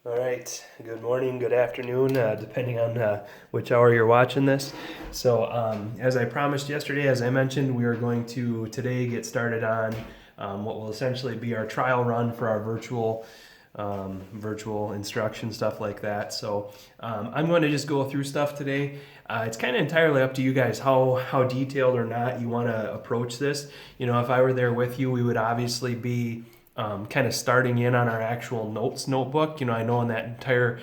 All right. Good morning, good afternoon, depending on which hour you're watching this. So, as I promised yesterday, as I mentioned, we are going to today get started on what will essentially be our trial run for our virtual instruction, stuff like that. So, I'm going to just go through stuff today. It's kind of entirely up to you guys how detailed or not you want to approach this. You know, if I were there with you, we would obviously be kind of starting in on our actual notes notebook. You know, I know in that entire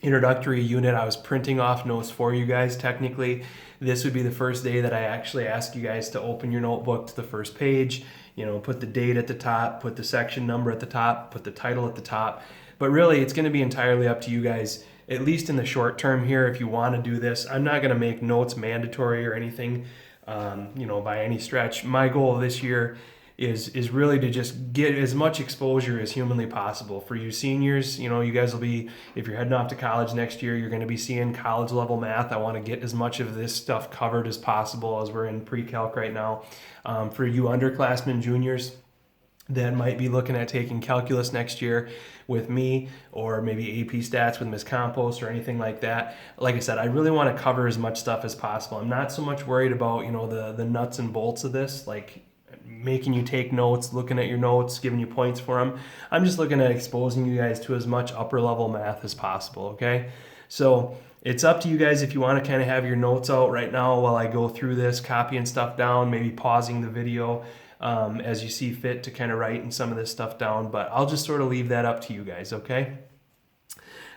introductory unit, I was printing off notes for you guys. Technically, this would be the first day that I actually ask you guys to open your notebook to the first page, you know, put the date at the top, put the section number at the top, put the title at the top. But really, it's going to be entirely up to you guys, at least in the short term here, if you want to do this. I'm not going to make notes mandatory or anything, by any stretch. My goal this year is really to just get as much exposure as humanly possible. For you seniors, you know, you guys will be, if you're heading off to college next year, you're going to be seeing college level math. I want to get as much of this stuff covered as possible as we're in pre-calc right now. For you underclassmen, juniors, that might be looking at taking calculus next year with me, or maybe AP stats with Miss Campos or anything like that. Like I said, I really want to cover as much stuff as possible. I'm not so much worried about, you know, the nuts and bolts of this, like making you take notes, looking at your notes, giving you points for them. I'm just looking at exposing you guys to as much upper level math as possible, okay? So it's up to you guys if you want to kind of have your notes out right now while I go through this, copying stuff down, maybe pausing the video as you see fit to kind of write some of this stuff down. But I'll just sort of leave that up to you guys, okay?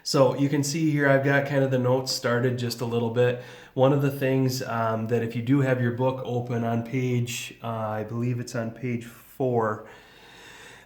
So you can see here I've got kind of the notes started just a little bit. One of the things that if you do have your book open on page, I believe it's on page 4,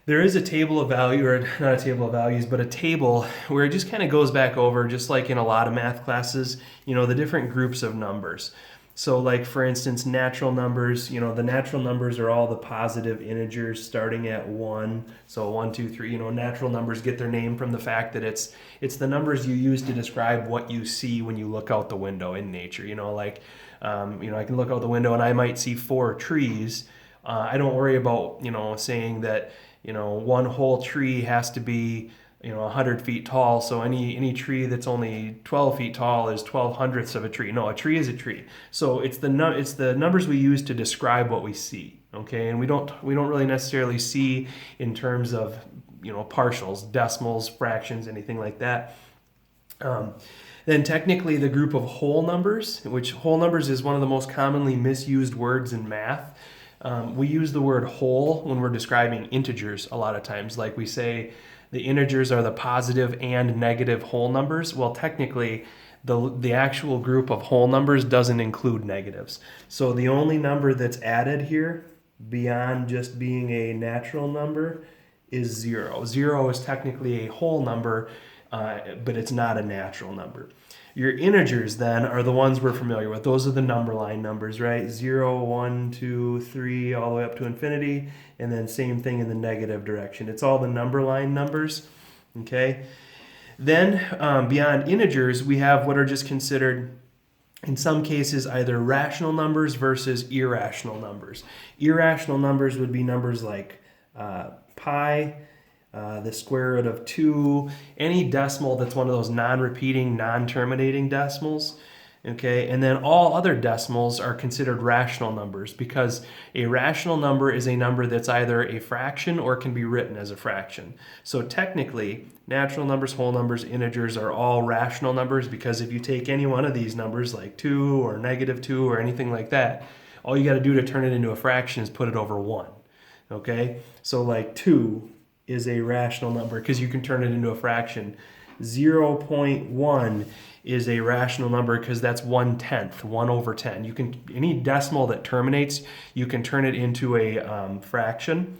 there is a table of value, or not a table of values, but a table where it just kind of goes back over, just like in a lot of math classes, you know, the different groups of numbers. So like, for instance, natural numbers, you know, the natural numbers are all the positive integers starting at 1. So 1, 2, 3, you know, natural numbers get their name from the fact that it's the numbers you use to describe what you see when you look out the window in nature. You know, like, I can look out the window and I might see 4 trees. I don't worry about, you know, saying that, you know, one whole tree has to be, you know, 100 feet tall, so any tree that's only 12 feet tall is 12 hundredths of a tree. No, a tree is a tree. So it's the numbers we use to describe what we see, okay? And we don't really necessarily see in terms of, you know, partials, decimals, fractions, anything like that. Then technically the group of whole numbers, which whole numbers is one of the most commonly misused words in math. We use the word whole when we're describing integers a lot of times, like we say, the integers are the positive and negative whole numbers. Well, technically, the actual group of whole numbers doesn't include negatives. So the only number that's added here, beyond just being a natural number, is 0. 0 is technically a whole number, but it's not a natural number. Your integers then are the ones we're familiar with. Those are the number line numbers, right? 0, 1, 2, 3, all the way up to infinity. And then same thing in the negative direction. It's all the number line numbers, okay? Then beyond integers, we have what are just considered, in some cases, either rational numbers versus irrational numbers. Irrational numbers would be numbers like pi, the square root of 2, any decimal that's one of those non-repeating, non-terminating decimals, okay? And then all other decimals are considered rational numbers, because a rational number is a number that's either a fraction or can be written as a fraction. So technically, natural numbers, whole numbers, integers are all rational numbers, because if you take any one of these numbers, like 2 or -2 or anything like that, all you got to do to turn it into a fraction is put it over 1, okay? So like 2 is a rational number because you can turn it into a fraction. 0.1 is a rational number because that's 1/10, 1 over 10. You can, any decimal that terminates, you can turn it into a fraction,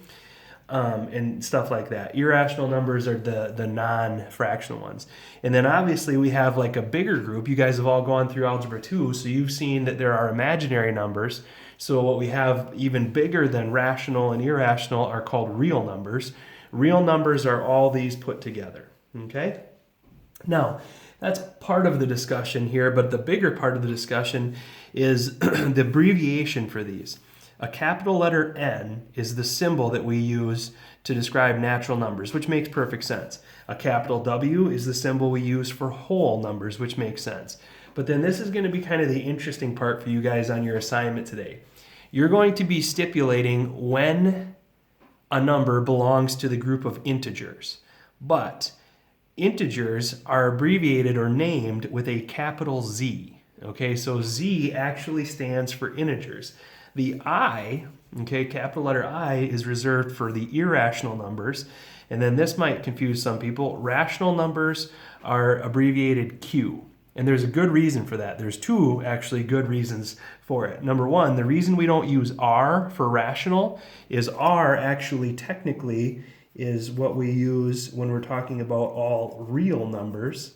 and stuff like that. Irrational numbers are the non-fractional ones. And then obviously we have like a bigger group. You guys have all gone through Algebra 2, so you've seen that there are imaginary numbers. So what we have even bigger than rational and irrational are called real numbers. Real numbers are all these put together, okay? Now, that's part of the discussion here, but the bigger part of the discussion is the abbreviation for these. A capital letter N is the symbol that we use to describe natural numbers, which makes perfect sense. A capital W is the symbol we use for whole numbers, which makes sense. But then this is going to be kind of the interesting part for you guys on your assignment today. You're going to be stipulating when a number belongs to the group of integers. But integers are abbreviated or named with a capital Z. Okay, so Z actually stands for integers. The I, okay, capital letter I, is reserved for the irrational numbers. And then this might confuse some people. Rational numbers are abbreviated Q. And there's a good reason for that. There's two actually good reasons for it. Number one, the reason we don't use R for rational is R actually technically is what we use when we're talking about all real numbers.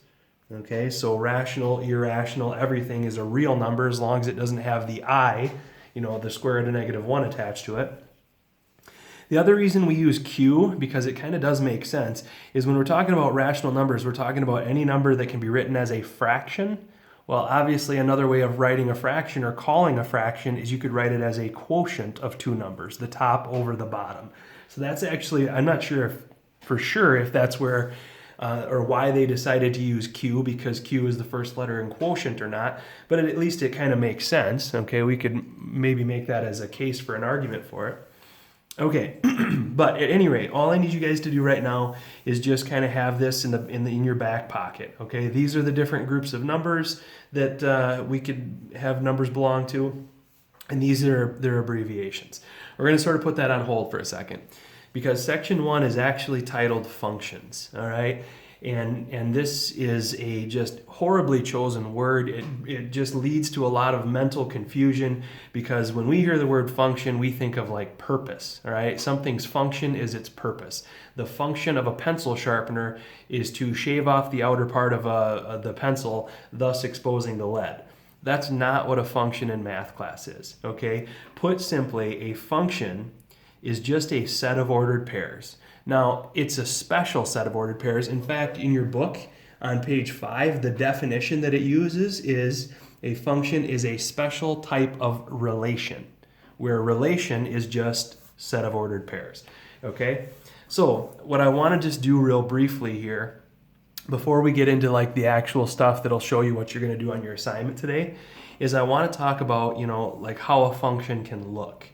Okay, so rational, irrational, everything is a real number as long as it doesn't have the I, the square root of -1 attached to it. The other reason we use Q, because it kind of does make sense, is when we're talking about rational numbers, we're talking about any number that can be written as a fraction. Well, obviously another way of writing a fraction or calling a fraction is you could write it as a quotient of two numbers, the top over the bottom. So that's actually, I'm not sure if that's where or why they decided to use Q, because Q is the first letter in quotient or not, but at least it kind of makes sense. Okay, we could maybe make that as a case for an argument for it. Okay, but at any rate, all I need you guys to do right now is just kind of have this in your back pocket. Okay, these are the different groups of numbers that we could have numbers belong to, and these are their abbreviations. We're going to sort of put that on hold for a second, because section 1 is actually titled functions. All right. And this is a just horribly chosen word. It just leads to a lot of mental confusion, because when we hear the word function, we think of like purpose, all right? Something's function is its purpose. The function of a pencil sharpener is to shave off the outer part of the pencil, thus exposing the lead. That's not what a function in math class is, okay? Put simply, a function is just a set of ordered pairs. Now, it's a special set of ordered pairs. In fact, in your book on page 5, the definition that it uses is a function is a special type of relation, where a relation is just set of ordered pairs. Okay? So, what I want to just do real briefly here, before we get into like the actual stuff that'll show you what you're going to do on your assignment today, is I want to talk about, like how a function can look.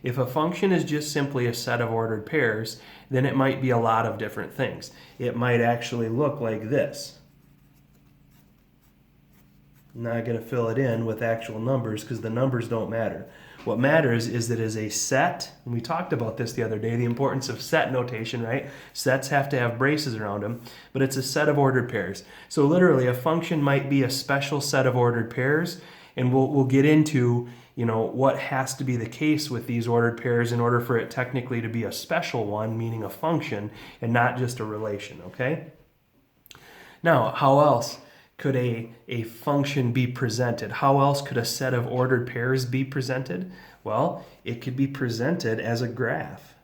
If a function is just simply a set of ordered pairs, then it might be a lot of different things. It might actually look like this. I'm not going to fill it in with actual numbers because the numbers don't matter. What matters is that it is a set, and we talked about this the other day, the importance of set notation, right? Sets have to have braces around them, but it's a set of ordered pairs. So literally, a function might be a special set of ordered pairs, and we'll get into what has to be the case with these ordered pairs in order for it technically to be a special one, meaning a function, and not just a relation, okay? Now, how else could a function be presented? How else could a set of ordered pairs be presented? Well, it could be presented as a graph.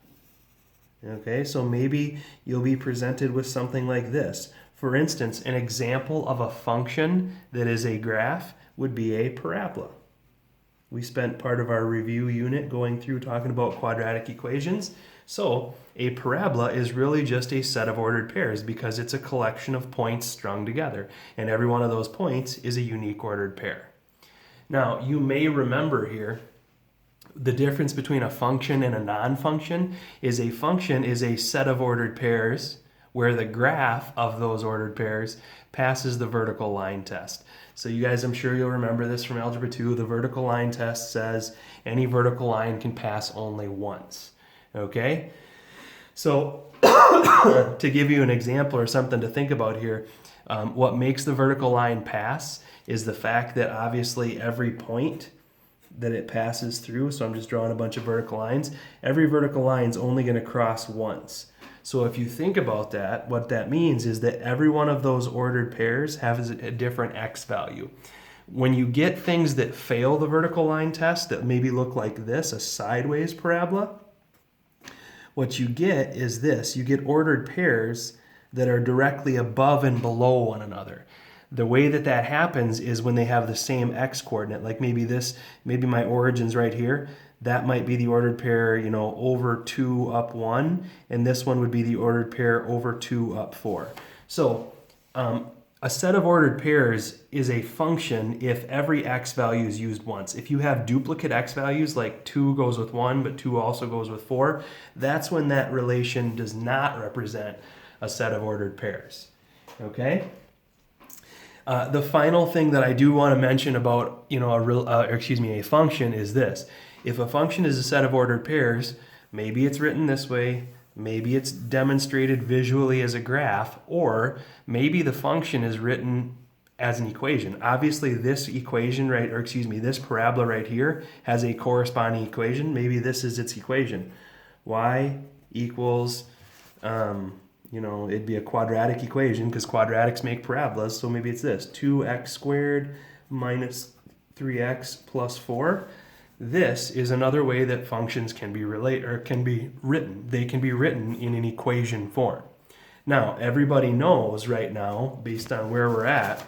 Okay, so maybe you'll be presented with something like this. For instance, an example of a function that is a graph would be a parabola. We spent part of our review unit going through talking about quadratic equations. So a parabola is really just a set of ordered pairs because it's a collection of points strung together. And every one of those points is a unique ordered pair. Now, you may remember here the difference between a function and a non-function is a function is a set of ordered pairs where the graph of those ordered pairs passes the vertical line test. So you guys, I'm sure you'll remember this from Algebra 2. The vertical line test says any vertical line can pass only once. Okay? So to give you an example or something to think about here, what makes the vertical line pass is the fact that obviously every point that it passes through, so I'm just drawing a bunch of vertical lines, every vertical line is only going to cross once. So if you think about that, what that means is that every one of those ordered pairs has a different x value. When you get things that fail the vertical line test that maybe look like this, a sideways parabola, what you get is this. You get ordered pairs that are directly above and below one another. The way that happens is when they have the same x coordinate, like maybe my origin's right here. that might be the ordered pair, over 2 up 1, and this one would be the ordered pair over 2 up 4. So a set of ordered pairs is a function if every x value is used once. If you have duplicate x values, like 2 goes with 1, but 2 also goes with 4, that's when that relation does not represent a set of ordered pairs. Okay? The final thing that I do want to mention about a function is this. If a function is a set of ordered pairs, maybe it's written this way, maybe it's demonstrated visually as a graph, or maybe the function is written as an equation. Obviously, this equation, this parabola right here has a corresponding equation. Maybe this is its equation. Y equals, it'd be a quadratic equation because quadratics make parabolas, so maybe it's this, 2x squared minus 3x plus 4. This is another way that functions can be written. They can be written in an equation form. Now, everybody knows right now, based on where we're at,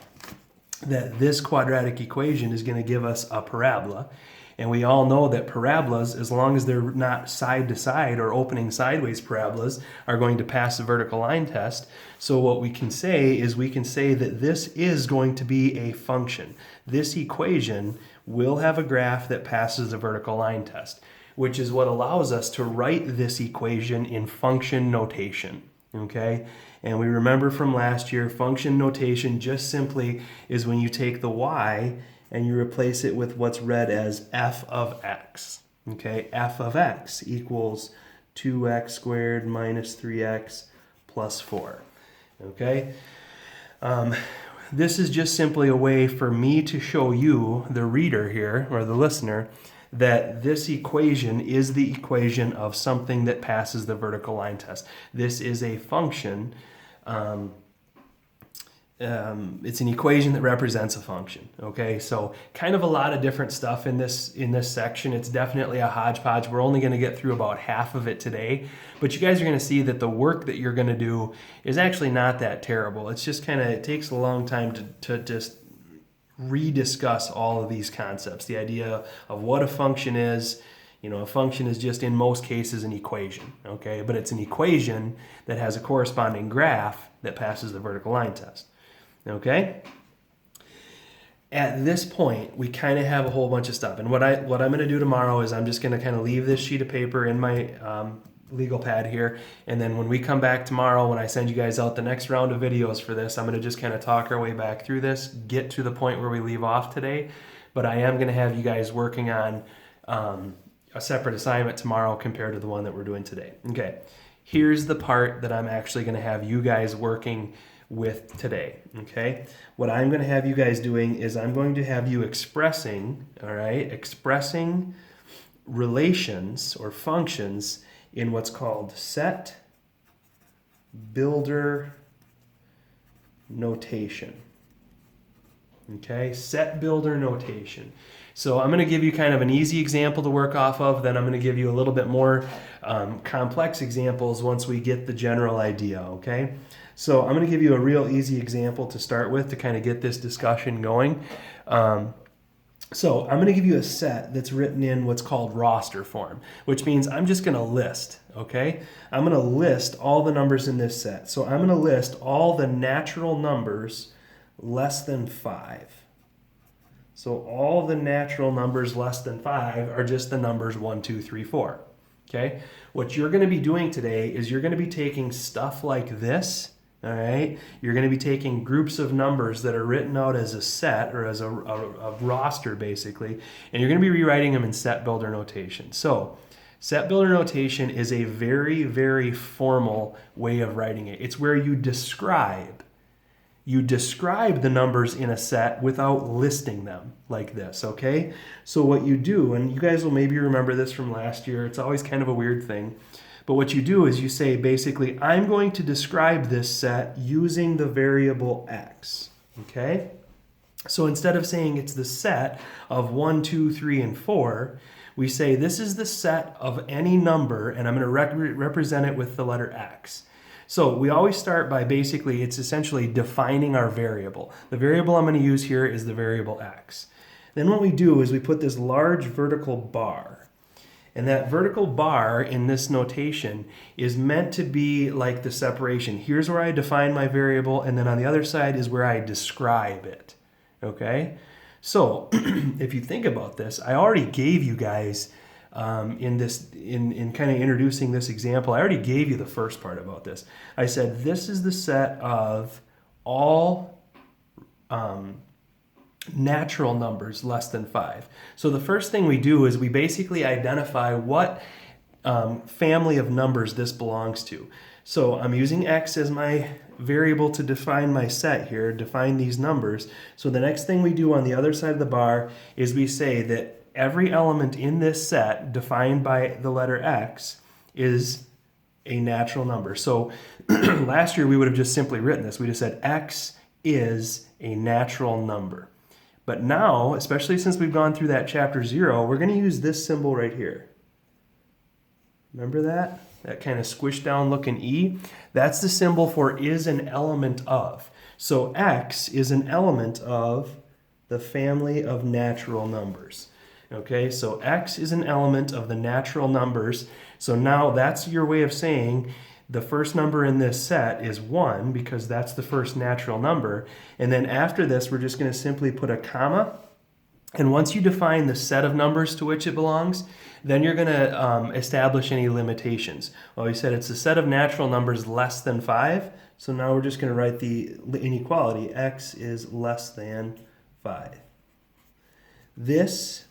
that this quadratic equation is going to give us a parabola. And we all know that parabolas, as long as they're not side to side or opening sideways parabolas, are going to pass the vertical line test. So what we can say is that this is going to be a function. This equation will have a graph that passes the vertical line test, which is what allows us to write this equation in function notation. Okay? And we remember from last year, function notation just simply is when you take the y and you replace it with what's read as f of x. Okay, f of x equals 2x squared minus 3x plus 4. Okay, this is just simply a way for me to show you, the reader here, or the listener, that this equation is the equation of something that passes the vertical line test. This is a function. It's an equation that represents a function. Okay, so kind of a lot of different stuff in this section. It's definitely a hodgepodge. We're only going to get through about half of it today, but you guys are going to see that the work that you're going to do is actually not that terrible. It's just it takes a long time to just rediscuss all of these concepts. The idea of what a function is. A function is just in most cases an equation, okay? But it's an equation that has a corresponding graph that passes the vertical line test. Okay? At this point, we kind of have a whole bunch of stuff. And what I'm going to do tomorrow is I'm just going to kind of leave this sheet of paper in my legal pad here. And then when we come back tomorrow, when I send you guys out the next round of videos for this, I'm going to just kind of talk our way back through this, get to the point where we leave off today. But I am going to have you guys working on a separate assignment tomorrow compared to the one that we're doing today. Okay, here's the part that I'm actually going to have you guys working with today. Okay, what I'm going to have you guys doing is I'm going to have you expressing relations or functions in what's called set builder notation. Okay, set builder notation. So I'm going to give you kind of an easy example to work off of, then I'm going to give you a little bit more complex examples once we get the general idea, okay? So I'm going to give you a real easy example to start with to kind of get this discussion going. So I'm going to give you a set that's written in what's called roster form, which means I'm just going to list, okay? I'm going to list all the numbers in this set. So I'm going to list all the natural numbers less than 5. So all the natural numbers less than 5 are just the numbers 1, 2, 3, 4. Okay? What you're going to be doing today is you're going to be taking stuff like this, all right? You're going to be taking groups of numbers that are written out as a set or as a roster, basically, and you're going to be rewriting them in set builder notation. So set builder notation is a very, very formal way of writing it. It's where you describe the numbers in a set without listing them like this, okay? So what you do, and you guys will maybe remember this from last year, it's always kind of a weird thing, but what you do is you say, basically, I'm going to describe this set using the variable x, okay? So instead of saying it's the set of 1, 2, 3, and 4, we say this is the set of any number, and I'm going to represent it with the letter x. So we always start by basically, it's essentially defining our variable. The variable I'm going to use here is the variable x. Then what we do is we put this large vertical bar. And that vertical bar in this notation is meant to be like the separation. Here's where I define my variable, and then on the other side is where I describe it. Okay? So if you think about this, I already gave you guys in kind of introducing this example, I already gave you the first part about this. I said this is the set of all natural numbers less than 5. So the first thing we do is we basically identify what family of numbers this belongs to. So I'm using x as my variable to define my set here, define these numbers. So the next thing we do on the other side of the bar is we say that every element in this set defined by the letter x is a natural number. So last year we would have just simply written this. We just said x is a natural number. But now, especially since we've gone through that chapter 0, we're going to use this symbol right here. Remember that? That kind of squished down looking E? That's the symbol for is an element of. So x is an element of the family of natural numbers. Okay, so x is an element of the natural numbers. So now that's your way of saying the first number in this set is 1 because that's the first natural number. And then after this, we're just going to simply put a comma. And once you define the set of numbers to which it belongs, then you're going to establish any limitations. Well, we said it's a set of natural numbers less than 5. So now we're just going to write the inequality. X is less than 5. This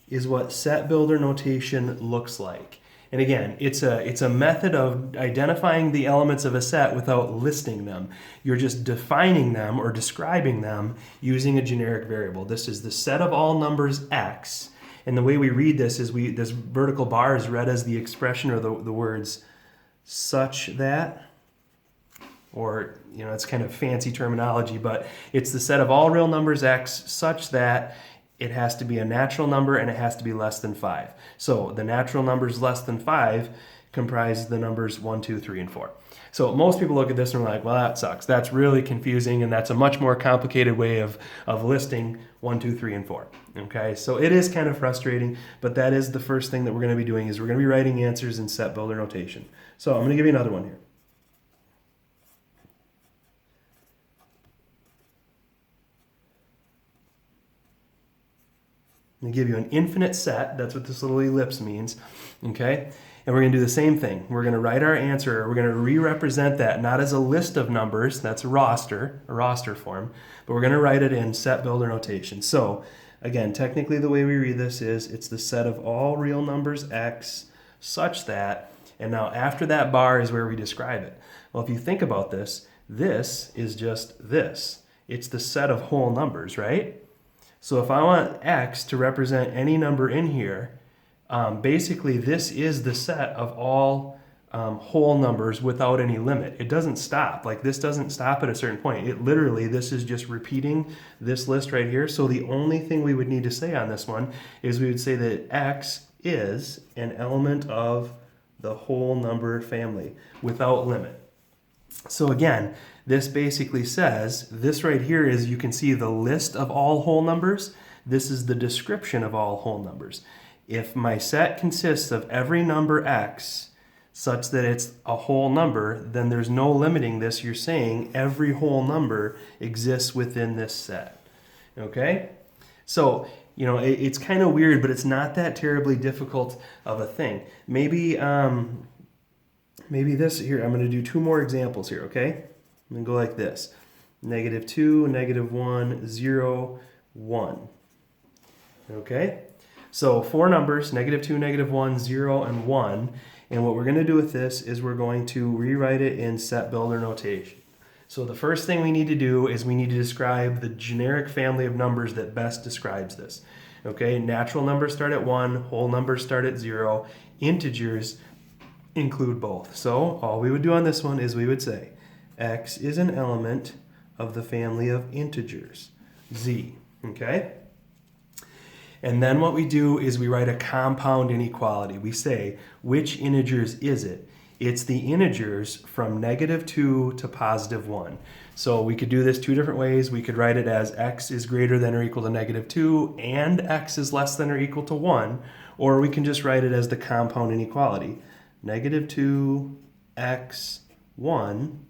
is what set builder notation looks like. And again, it's a method of identifying the elements of a set without listing them. You're just defining them or describing them using a generic variable. This is the set of all numbers x. And the way we read this is this vertical bar is read as the expression or the words such that, or it's kind of fancy terminology, but it's the set of all real numbers x such that it has to be a natural number and it has to be less than 5. So the natural numbers less than 5 comprise the numbers 1, 2, 3, and 4. So most people look at this and are like, well, that sucks. That's really confusing, and that's a much more complicated way of listing 1, 2, 3, and 4. Okay, so it is kind of frustrating, but that is the first thing that we're going to be doing is we're going to be writing answers in set builder notation. So I'm going to give you another one here. I'm going to give you an infinite set. That's what this little ellipse means. Okay? And we're going to do the same thing. We're going to write our answer. We're going to re-represent that not as a list of numbers. That's a roster form. But we're going to write it in set builder notation. So, again, technically the way we read this is it's the set of all real numbers x such that, and now after that bar is where we describe it. Well, if you think about this, this is just this. It's the set of whole numbers, right? So if I want x to represent any number in here, basically this is the set of all whole numbers without any limit. It doesn't stop. Like this doesn't stop at a certain point. It literally, this is just repeating this list right here. So the only thing we would need to say on this one is we would say that x is an element of the whole number family without limit. So again, this basically says, this right here is, you can see the list of all whole numbers. This is the description of all whole numbers. If my set consists of every number x such that it's a whole number, then there's no limiting this. You're saying every whole number exists within this set. Okay? So, it's kind of weird, but it's not that terribly difficult of a thing. Maybe this here, I'm going to do 2 more examples here, okay? I'm going to go like this. -2, -1, 0, 1. Okay? So 4 numbers, -2, -1, 0, and 1. And what we're going to do with this is we're going to rewrite it in set builder notation. So the first thing we need to do is we need to describe the generic family of numbers that best describes this. Okay? Natural numbers start at 1, whole numbers start at 0, integers include both. So all we would do on this one is we would say x is an element of the family of integers, z. Okay? And then what we do is we write a compound inequality. We say, which integers is it? It's the integers from -2 to +1. So we could do this two different ways. We could write it as x is greater than or equal to -2 and x is less than or equal to 1, or we can just write it as the compound inequality. -2 x 1,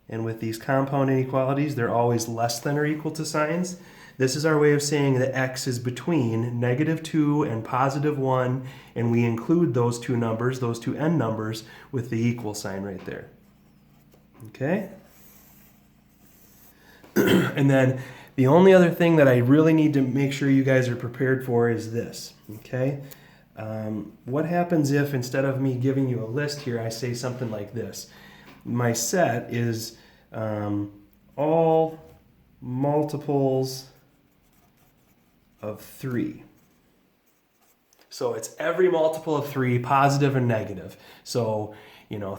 and with these compound inequalities, they're always less than or equal to signs. This is our way of saying that x is between -2 and +1, and we include those two numbers, those two n numbers, with the equal sign right there. Okay? And then the only other thing that I really need to make sure you guys are prepared for is this, okay? What happens if, instead of me giving you a list here, I say something like this? My set is all multiples of 3. So it's every multiple of 3, positive and negative. So,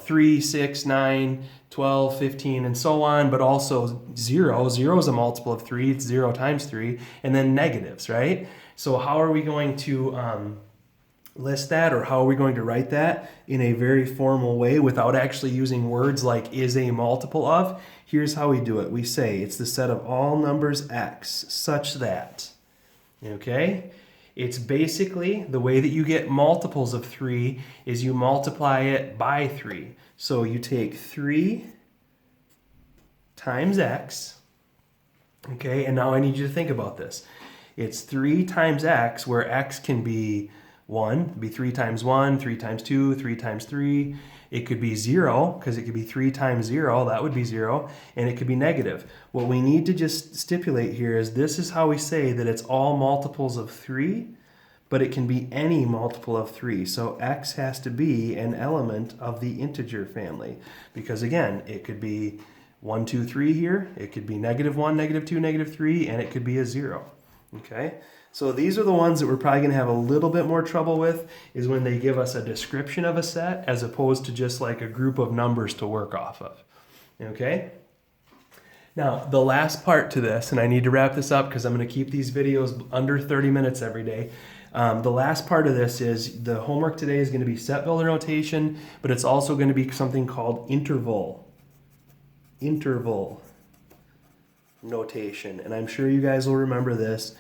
3, 6, 9, 12, 15, and so on, but also 0. 0 is a multiple of 3. It's 0 times 3. And then negatives, right? So how are we going to list that, or how are we going to write that in a very formal way without actually using words like is a multiple of? Here's how we do it. We say it's the set of all numbers x such that, okay? It's basically the way that you get multiples of 3 is you multiply it by 3. So you take 3 times x, okay? And now I need you to think about this. It's 3 times x, where x can be 1, it'd be 3 times 1, 3 times 2, 3 times 3. It could be 0, because it could be 3 times 0, that would be 0, and it could be negative. What we need to just stipulate here is this is how we say that it's all multiples of 3, but it can be any multiple of 3. So x has to be an element of the integer family, because again, it could be 1, 2, 3 here, it could be -1, -2, -3, and it could be a 0, okay? So these are the ones that we're probably going to have a little bit more trouble with, is when they give us a description of a set as opposed to just like a group of numbers to work off of. Okay? Now, the last part to this, and I need to wrap this up because I'm going to keep these videos under 30 minutes every day. The last part of this is the homework today is going to be set builder notation, but it's also going to be something called interval notation. And I'm sure you guys will remember this.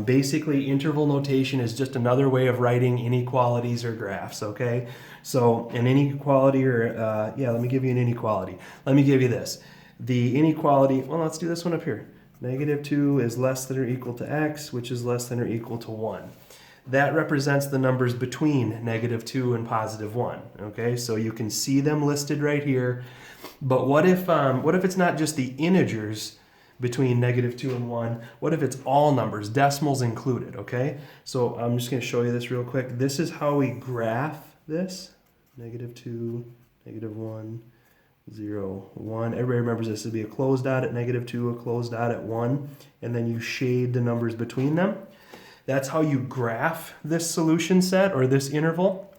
Basically, interval notation is just another way of writing inequalities or graphs, okay? So an inequality, or let me give you an inequality. Let me give you this. The inequality, well, let's do this one up here. -2 is less than or equal to x, which is less than or equal to 1. That represents the numbers between -2 and +1, okay? So you can see them listed right here. But what if it's not just the integers between -2 and 1? What if it's all numbers, decimals included, okay? So I'm just going to show you this real quick. This is how we graph this. -2, -1, 0, 1. Everybody remembers this would be a closed dot at -2, a closed dot at 1, and then you shade the numbers between them. That's how you graph this solution set or this interval.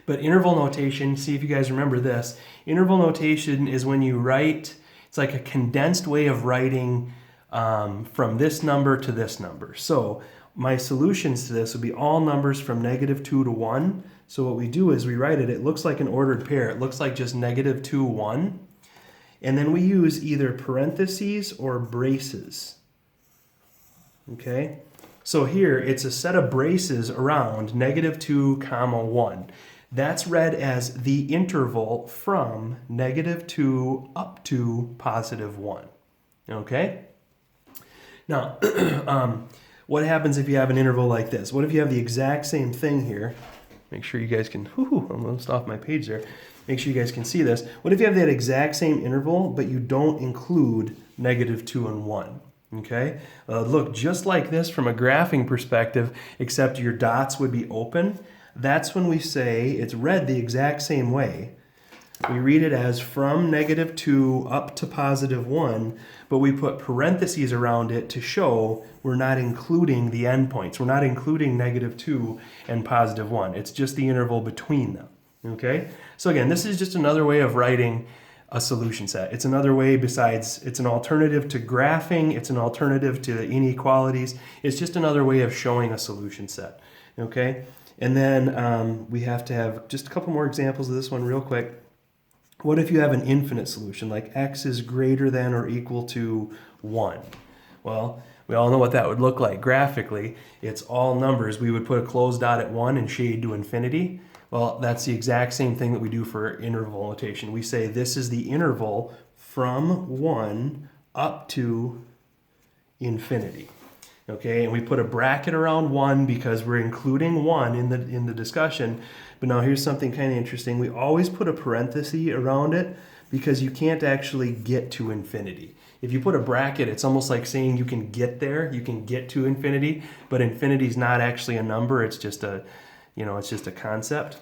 But interval notation, see if you guys remember this. Interval notation is when you write, it's like a condensed way of writing from this number to this number. So my solutions to this would be all numbers from -2 to 1. So what we do is we write it, it looks like an ordered pair. It looks like just -2, 1. And then we use either parentheses or braces. Okay? So here it's a set of braces around -2, 1. That's read as the interval from -2 up to +1. Okay? Now, what happens if you have an interval like this? What if you have the exact same thing here? Make sure you guys can, I'm almost off my page there. Make sure you guys can see this. What if you have that exact same interval, but you don't include -2 and 1? Okay? Look just like this from a graphing perspective, except your dots would be open. That's when we say it's read the exact same way. We read it as from -2 up to +1, but we put parentheses around it to show we're not including the endpoints. We're not including -2 and +1. It's just the interval between them. Okay? So again, this is just another way of writing a solution set. It's another way besides, it's an alternative to graphing, it's an alternative to inequalities. It's just another way of showing a solution set. Okay? And then we have to have just a couple more examples of this one real quick. What if you have an infinite solution, like x is greater than or equal to 1? Well, we all know what that would look like graphically. It's all numbers. We would put a closed dot at 1 and shade to infinity. Well, that's the exact same thing that we do for interval notation. We say this is the interval from 1 up to infinity. Okay, and we put a bracket around 1 because we're including 1 in the discussion. But now here's something kind of interesting. We always put a parenthesis around it because you can't actually get to infinity. If you put a bracket, it's almost like saying you can get there, you can get to infinity, but infinity is not actually a number, it's just a, it's just a concept.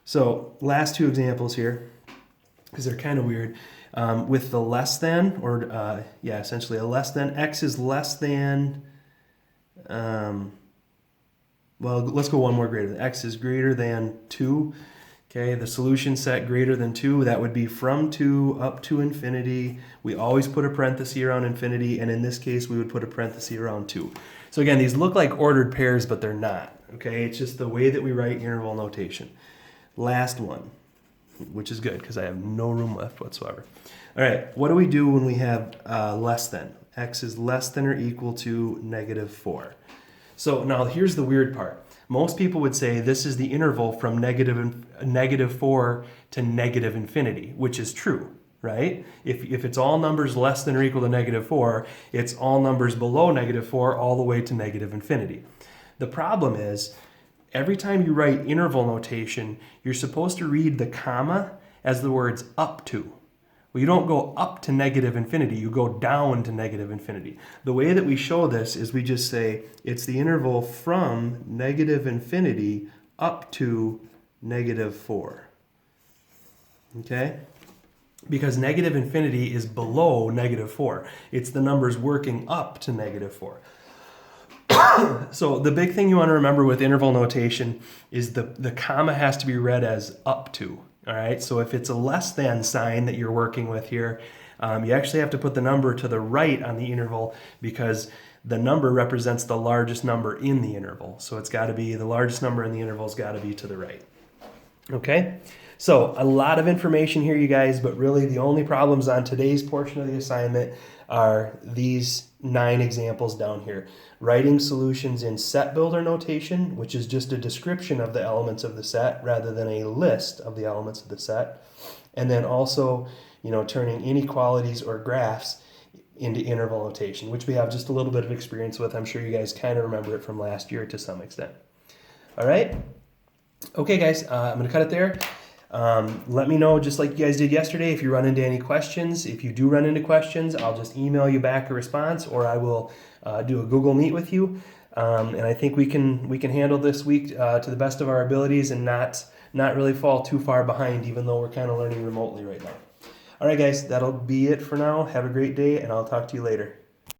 So last two examples here, because they're kind of weird. With the less than, or essentially a less than, x is less than, well, let's go one more greater than. X is greater than 2. Okay, the solution set greater than 2, that would be from 2 up to infinity. We always put a parenthesis around infinity, and in this case, we would put a parenthesis around 2. So again, these look like ordered pairs, but they're not. Okay, it's just the way that we write interval notation. Last one, which is good because I have no room left whatsoever. All right, what do we do when we have less than? X is less than or equal to -4. So now here's the weird part. Most people would say this is the interval from -4 to -infinity, which is true, right? If it's all numbers less than or equal to -4, it's all numbers below -4 all the way to -infinity. The problem is, every time you write interval notation, you're supposed to read the comma as the words up to. Well, you don't go up to -infinity, you go down to -infinity. The way that we show this is we just say it's the interval from -infinity up to -4. Okay? Because -infinity is below -4. It's the numbers working up to -4. So the big thing you want to remember with interval notation is the comma has to be read as up to. All right, so if it's a less than sign that you're working with here, you actually have to put the number to the right on the interval because the number represents the largest number in the interval. So it's got to be, the largest number in the interval has got to be to the right. Okay, so a lot of information here, you guys, but really the only problems on today's portion of the assignment are these 9 examples down here. Writing solutions in set builder notation, which is just a description of the elements of the set rather than a list of the elements of the set. And then also, turning inequalities or graphs into interval notation, which we have just a little bit of experience with. I'm sure you guys kind of remember it from last year to some extent. All right. Okay, guys, I'm going to cut it there. Let me know, just like you guys did yesterday, if you run into any questions. If you do run into questions, I'll just email you back a response, or I will do a Google Meet with you. And I think we can handle this week to the best of our abilities and not really fall too far behind, even though we're kind of learning remotely right now. All right, guys, that'll be it for now. Have a great day, and I'll talk to you later.